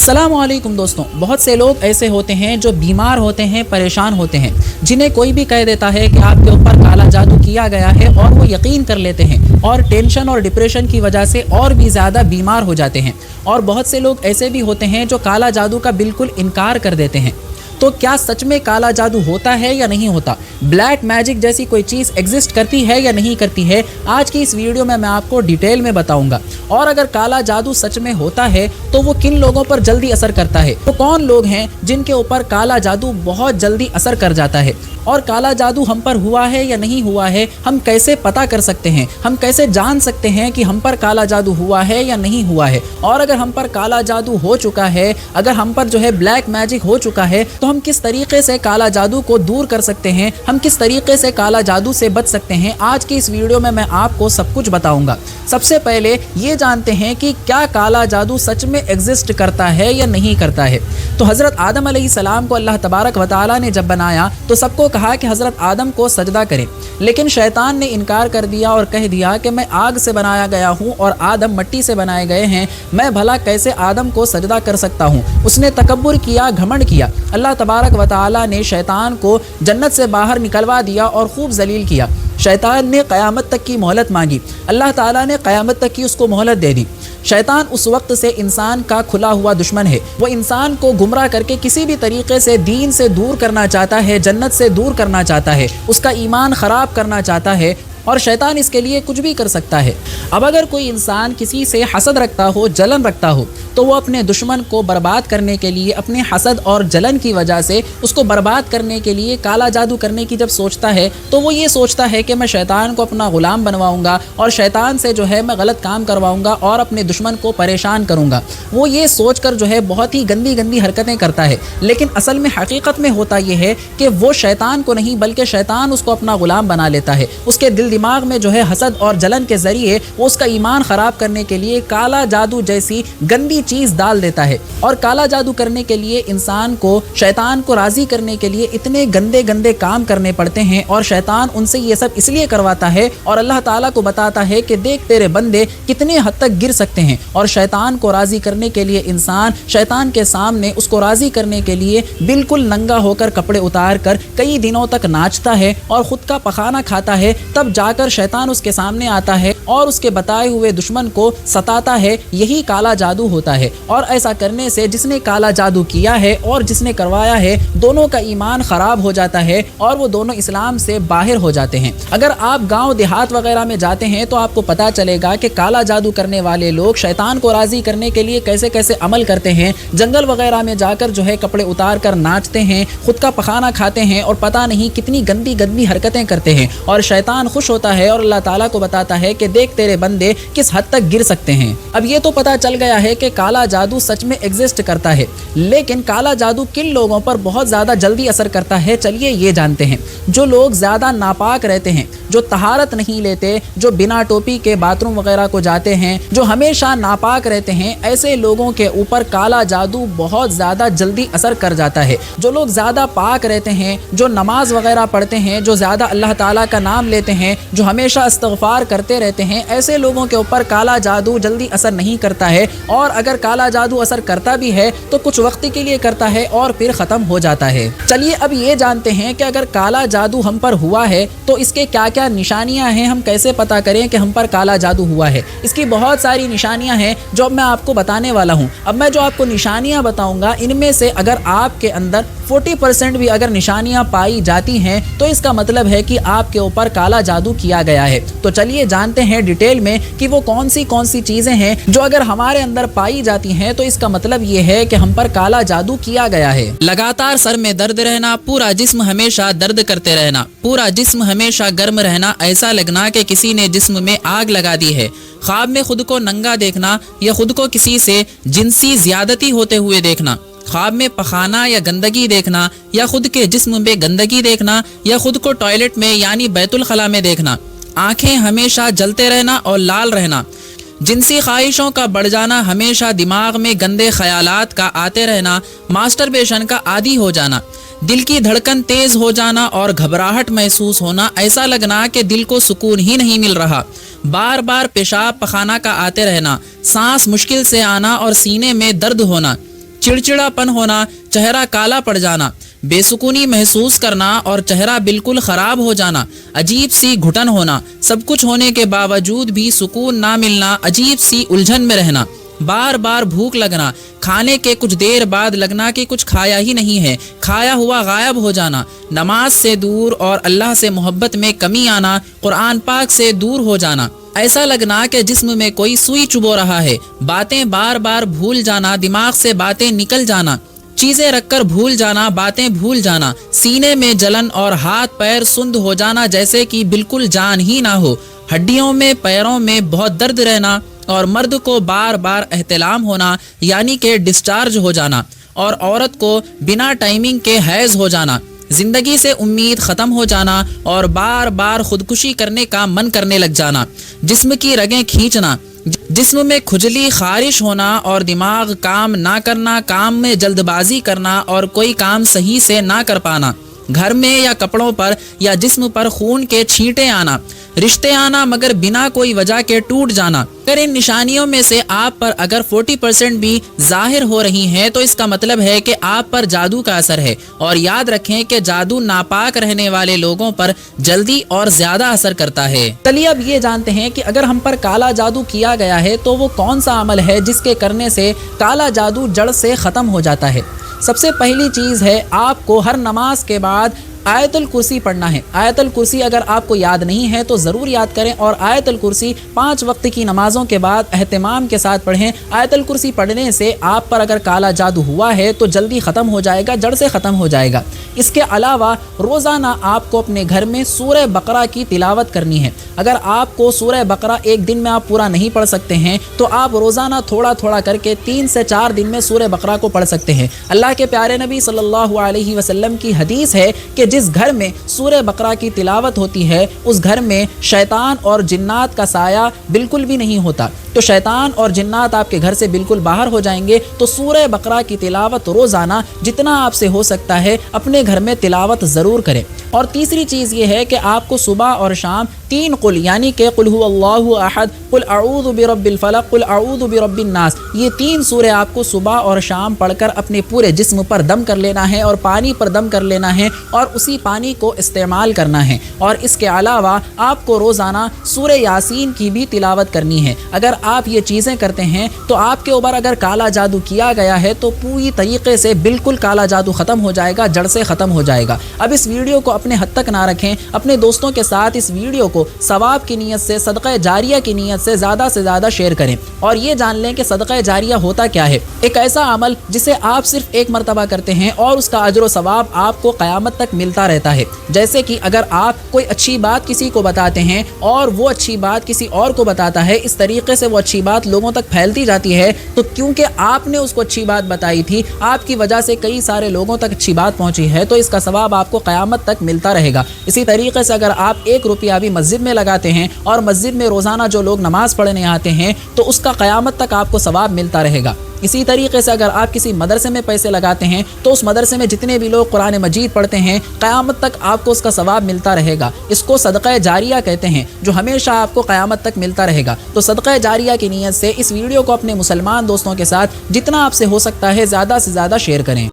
अस्सलाम वालेकुम दोस्तों, बहुत से लोग ऐसे होते हैं जो बीमार होते हैं, परेशान होते हैं, जिन्हें कोई भी कह देता है कि आपके ऊपर काला जादू किया गया है और वो यकीन कर लेते हैं और टेंशन और डिप्रेशन की वजह से और भी ज़्यादा बीमार हो जाते हैं। और बहुत से लोग ऐसे भी होते हैं जो काला जादू का बिल्कुल इनकार कर देते हैं। तो क्या सच में काला जादू होता है या नहीं होता? ब्लैक मैजिक जैसी कोई चीज़ एग्जिस्ट करती है या नहीं करती है? आज की इस वीडियो में मैं आपको डिटेल में बताऊंगा। और अगर काला जादू सच में होता है तो वो किन लोगों पर जल्दी असर करता है? तो कौन लोग हैं जिनके ऊपर काला जादू बहुत जल्दी असर कर जाता है? और काला जादू हम पर हुआ है या नहीं हुआ है, हम कैसे पता कर सकते हैं? हम कैसे जान सकते हैं कि हम पर काला जादू हुआ है या नहीं हुआ है? और अगर हम पर काला जादू हो चुका है, अगर हम पर जो है ब्लैक मैजिक हो चुका है, तो हम किस तरीके से काला जादू को दूर कर सकते हैं? हम किस तरीके से काला जादू से बच सकते हैं? आज की इस वीडियो में मैं आपको सब कुछ बताऊंगा। सबसे पहले ये जानते हैं कि क्या काला जादू सच में एग्जिस्ट करता है या नहीं करता है। तो हज़रत आदम अलैहिस्सलाम को अल्लाह तबारक व तआला ने जब बनाया तो सबको कहा कि हज़रत आदम को सजदा करें, लेकिन शैतान ने इनकार कर दिया और कह दिया कि मैं आग से बनाया गया हूँ और आदम मिट्टी से बनाए गए हैं, मैं भला कैसे आदम को सजदा कर सकता हूँ। उसने तकब्बुर किया, घमंड किया। अल्लाह तबारक व तआला ने शैतान को जन्नत से बाहर निकलवा दिया और खूब जलील किया। शैतान ने क़यामत तक की मोहलत मांगी, अल्लाह ताला ने क़यामत तक की उसको मोहलत दे दी। शैतान उस वक्त से इंसान का खुला हुआ दुश्मन है। वो इंसान को गुमराह करके किसी भी तरीके से दीन से दूर करना चाहता है, जन्नत से दूर करना चाहता है, उसका ईमान ख़राब करना चाहता है और शैतान इसके लिए कुछ भी कर सकता है। अब अगर कोई इंसान किसी से हसद रखता हो, जलन रखता हो, तो वो अपने दुश्मन को बर्बाद करने के लिए, अपने हसद और जलन की वजह से उसको बर्बाद करने के लिए काला जादू करने की जब सोचता है तो वो ये सोचता है कि मैं शैतान को अपना ग़ुलाम बनवाऊंगा और शैतान से जो है मैं गलत काम करवाऊंगा और अपने दुश्मन को परेशान करूंगा। वो ये सोचकर जो है बहुत ही गंदी गंदी हरकतें करता है, लेकिन असल में हकीकत में होता ये है कि वो शैतान को नहीं बल्कि शैतान उसको अपना ग़ुलाम बना लेता है। उसके दिल दिमाग में जो है हसद और जलन के ज़रिए वो उसका ईमान ख़राब करने के लिए काला जादू जैसी गंदी चीज़ डाल देता है। और काला जादू करने के लिए इंसान को शैतान को राज़ी करने के लिए इतने गंदे गंदे काम करने पड़ते हैं और शैतान उनसे ये सब इसलिए करवाता है और अल्लाह ताला को बताता है कि देख तेरे बंदे कितने हद तक गिर सकते हैं। और शैतान को राज़ी करने के लिए इंसान शैतान के सामने उसको राज़ी करने के लिए बिल्कुल नंगा होकर कपड़े उतार कर कई दिनों तक नाचता है और ख़ुद का पखाना खाता है। तब जाकर शैतान उसके सामने आता है और उसके बताए हुए दुश्मन को सताता है। यही काला जादू होता है। और ऐसा करने से जिसने काला जादू किया है और जिसने करवाया है, दोनों का ईमान ख़राब हो जाता है और वो दोनों इस्लाम से बाहर हो जाते हैं। अगर आप गांव देहात वगैरह में जाते हैं तो आपको पता चलेगा कि काला जादू करने वाले लोग शैतान को राज़ी करने के लिए कैसे कैसे अमल करते हैं। जंगल वगैरह में जाकर जो है कपड़े उतार कर नाचते हैं, खुद का पखाना खाते हैं और पता नहीं कितनी गंदी गंदी हरकतें करते हैं। और शैतान खुश होता है और अल्लाह ताला को बताता है कि देख तेरे बंदे किस हद तक गिर सकते हैं। अब ये तो पता चल गया है कि काला जादू सच में एग्जिस्ट करता है, लेकिन काला जादू किन लोगों पर बहुत ज़्यादा जल्दी असर करता है, चलिए ये जानते हैं। जो लोग ज़्यादा नापाक रहते हैं, जो तहारत नहीं लेते, जो बिना टोपी के बाथरूम वगैरह को जाते हैं, जो हमेशा नापाक रहते हैं, ऐसे लोगों के ऊपर काला जादू बहुत ज़्यादा जल्दी असर कर जाता है। जो लोग ज़्यादा पाक रहते हैं, जो नमाज वगैरह पढ़ते हैं, जो ज़्यादा अल्लाह ताला का नाम लेते हैं, जो हमेशा इस्तिग़फ़ार करते रहते हैं, ऐसे लोगों के ऊपर काला जादू जल्दी असर नहीं करता है। और अगर काला जादू असर करता भी है तो कुछ वक्त के लिए करता है और फिर ख़त्म हो जाता है। चलिए अब ये जानते हैं कि अगर काला जादू हम पर हुआ है तो इसके क्या क्या निशानियां हैं, हम कैसे पता करें कि हम पर काला जादू हुआ है। इसकी बहुत सारी निशानियां हैं जो अब मैं आपको बताने वाला हूं। अब मैं जो आपको निशानियां बताऊंगा, इनमें से अगर आपके अंदर 40% भी अगर निशानियां पाई जाती हैं तो इसका मतलब है कि आपके ऊपर काला जादू किया गया है। तो चलिए जानते हैं डिटेल में कि वो कौन सी चीज़ें हैं जो अगर हमारे अंदर पाई जाती हैं तो इसका मतलब ये है कि हम पर काला जादू किया गया है। लगातार सर में दर्द रहना, पूरा जिस्म हमेशा दर्द करते रहना, पूरा जिस्म हमेशा गर्म रहना, ऐसा लगना कि किसी ने जिस्म में आग लगा दी है, ख्वाब में खुद को नंगा देखना या खुद को किसी से जिनसी ज्यादती होते हुए देखना, ख्वाब में पखाना या गंदगी देखना या खुद के जिस्म में गंदगी देखना या खुद को टॉयलेट में यानी बैतुल खला में देखना, आंखें हमेशा जलते रहना और लाल रहना, जिनसी ख्वाहिशों का बढ़ जाना, हमेशा दिमाग में गंदे ख्यालात का आते रहना, मास्टरबेशन का आदी हो जाना, दिल की धड़कन तेज हो जाना और घबराहट महसूस होना, ऐसा लगना कि दिल को सुकून ही नहीं मिल रहा, बार बार पेशाब पखाना का आते रहना, सांस मुश्किल से आना और सीने में दर्द होना, चिड़चिड़ापन होना, चेहरा काला पड़ जाना, बेसुकूनी महसूस करना और चेहरा बिल्कुल ख़राब हो जाना, अजीब सी घुटन होना, सब कुछ होने के बावजूद भी सुकून ना मिलना, अजीब सी उलझन में रहना, बार बार भूख लगना, खाने के कुछ देर बाद लगना कि कुछ खाया ही नहीं है, खाया हुआ गायब हो जाना, नमाज से दूर और अल्लाह से मोहब्बत में कमी आना, कुरान पाक से दूर हो जाना, ऐसा लगना कि जिस्म में कोई सुई चुभो रहा है, बातें बार बार भूल जाना, दिमाग से बातें निकल जाना, चीज़ें रखकर भूल जाना, बातें भूल जाना, सीने में जलन और हाथ पैर सुंद हो जाना जैसे कि बिल्कुल जान ही ना हो, हड्डियों में पैरों में बहुत दर्द रहना और मर्द को बार बार एहतलाम होना यानी कि डिस्चार्ज हो जाना और औरत को बिना टाइमिंग के हैज़ हो जाना, ज़िंदगी से उम्मीद ख़त्म हो जाना और बार बार खुदकुशी करने का मन करने लग जाना, जिस्म की रगें खींचना, जिस्म में खुजली खारिश होना और दिमाग काम ना करना, काम में जल्दबाजी करना और कोई काम सही से ना कर पाना, घर में या कपड़ों पर या जिस्म पर खून के छींटे आना, रिश्ते आना मगर बिना कोई वजह के टूट जाना। अगर इन निशानियों में से आप पर अगर 40% भी जाहिर हो रही हैं तो इसका मतलब है कि आप पर जादू का असर है। और याद रखें कि जादू नापाक रहने वाले लोगों पर जल्दी और ज्यादा असर करता है। चलिए अब ये जानते हैं कि अगर हम पर काला जादू किया गया है तो वो कौन सा अमल है जिसके करने से काला जादू जड़ से ख़त्म हो जाता है। सबसे पहली चीज़ है आपको हर नमाज के बाद आयतुल कुर्सी पढ़ना है। आयतुल कुर्सी अगर आपको याद नहीं है तो ज़रूर याद करें और आयतुल कुर्सी 5 वक्त की नमाज़ों के बाद एहतमाम के साथ पढ़ें। आयतुल कुर्सी पढ़ने से आप पर अगर काला जादू हुआ है तो जल्दी ख़त्म हो जाएगा, जड़ से ख़त्म हो जाएगा। इसके अलावा रोज़ाना आपको अपने घर में सूरह बकरा की तिलावत करनी है। अगर आपको सूरह बकरा एक दिन में आप पूरा नहीं पढ़ सकते हैं तो आप रोज़ाना थोड़ा थोड़ा करके 3 से 4 दिन में सूरह बकरा को पढ़ सकते हैं। अल्लाह के प्यारे नबी सल्लल्लाहु अलैहि वसल्लम की हदीस है कि जिस घर में सूरह बकरा की तिलावत होती है उस घर में शैतान और जिन्नात का साया बिल्कुल भी नहीं होता। तो शैतान और जिन्नात आपके घर से बिल्कुल बाहर हो जाएंगे। तो सूरह बकरा की तिलावत रोज़ाना जितना आपसे हो सकता है अपने घर में तिलावत ज़रूर करें। और तीसरी चीज़ ये है कि आपको सुबह और शाम 3 कुल यानी कि कुल हुवल्लाहु अहद, कुल अऊज़ु बिरब्बिल फलक, कुल अऊज़ु बिरब्बिन नास, ये 3 सूरह आपको सुबह और शाम पढ़कर अपने पूरे जिस्म पर दम कर लेना है और पानी पर दम कर लेना है और उसी पानी को इस्तेमाल करना है। और इसके अलावा आपको रोज़ाना सूरह यासीन की भी तिलावत करनी है। अगर आप ये चीज़ें करते हैं तो आपके ऊपर अगर काला जादू किया गया है तो पूरी तरीके से बिल्कुल काला जादू ख़त्म हो जाएगा, जड़ से ख़त्म हो जाएगा। अब इस वीडियो को अपने हद तक ना रखें, अपने दोस्तों के साथ इस वीडियो को सवाब की नीयत से, सदक़ा जारिया की नीयत से ज़्यादा शेयर करें। और ये जान लें कि सदक़ा जारिया होता क्या है। एक ऐसा अमल जिसे आप सिर्फ एक मरतबा करते हैं और उसका अजर व सवाब आपको क़यामत तक मिलता रहता है। जैसे कि अगर आप कोई अच्छी बात किसी को बताते हैं और वो अच्छी बात किसी और को बताता है, इस तरीके से वो अच्छी बात लोगों तक फैलती जाती है, तो क्योंकि आपने उसको अच्छी बात बताई थी, आपकी वजह से कई सारे लोगों तक अच्छी बात पहुंची है, तो इसका सवाब आपको क़यामत तक मिलता रहेगा। इसी तरीके से अगर आप 1 रुपया भी मस्जिद में लगाते हैं और मस्जिद में रोज़ाना जो लोग नमाज़ पढ़ने आते हैं तो उसका क़यामत तक आपको सवाब मिलता रहेगा। इसी तरीके से अगर आप किसी मदरसे में पैसे लगाते हैं तो उस मदरसे में जितने भी लोग कुरान मजीद पढ़ते हैं क़यामत तक आपको उसका सवाब मिलता रहेगा। इसको सदक़ा जारिया कहते हैं जो हमेशा आपको क़यामत तक मिलता रहेगा। तो सदक़ा जारिया की नीयत से इस वीडियो को अपने मुसलमान दोस्तों के साथ जितना आपसे हो सकता है ज़्यादा से ज़्यादा शेयर करें।